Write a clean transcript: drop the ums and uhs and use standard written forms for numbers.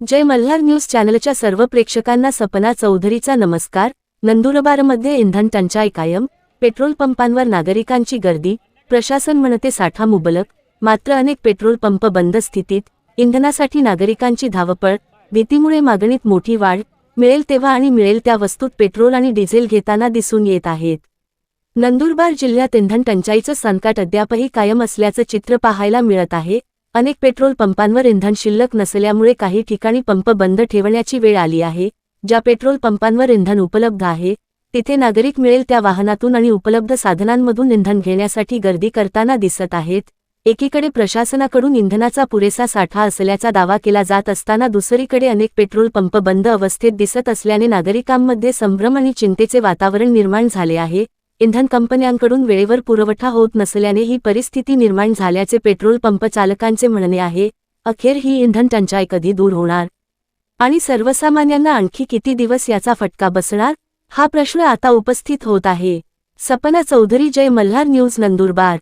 जय Malhar news चॅनलच्या सर्व प्रेक्षकांना सपना चौधरीचा नमस्कार। नंदुरबारमध्ये इंधन टंचाई कायम, पेट्रोल पंपांवर नागरिकांची गर्दी, प्रशासन म्हणते साठा मुबलक, मात्र अनेक पेट्रोल पंप बंद स्थितीत, इंधनासाठी नागरिकांची धावपळ, भीतीमुळे मागणीत मोठी वाढ, मिळेल तेव्हा आणि मिळेल त्या वस्तूत पेट्रोल आणि डिझेल घेताना दिसून येत आहेत। नंदुरबार जिल्ह्यात इंधन टंचाईचं संकट अद्यापही कायम असल्याचं चित्र पाहायला मिळत आहे। अनेक पेट्रोल पंपांवर इंधन शिल्लक नसल्यामुळे काही ठिकाणी पंप बंद ठेवण्याची वेळ आली आहे। ज्या पेट्रोल पंपांवर इंधन उपलब्ध आहे तिथे नागरिक मिळेल त्या वाहनातून आणि उपलब्ध साधनांमधून इंधन घेण्यासाठी गर्दी करताना दिसत आहेत। एकीकडे प्रशासनाकडून इंधनाचा पुरेसा साठा असल्याचा दावा केला जात असताना दुसरीकडे अनेक पेट्रोल पंप बंद अवस्थेत दिसत असल्याने नागरिकांमध्ये संभ्रम आणि चिंतेचे वातावरण निर्माण झाले आहे। इंधन कंपन्यांकडून वेळेवर पुरवठा होत नसल्याने ही परिस्थिती निर्माण झाल्याचे पेट्रोल पंप चालकांचे म्हणणे आहे। अखेर ही इंधन टंचाई कधी दूर होणार आणि सर्वसामान्यांना आणखी किती दिवस याचा फटका बसणार, हा प्रश्न आता उपस्थित होत आहे। सपना चौधरी, जय मल्हार न्यूज, नंदुरबार।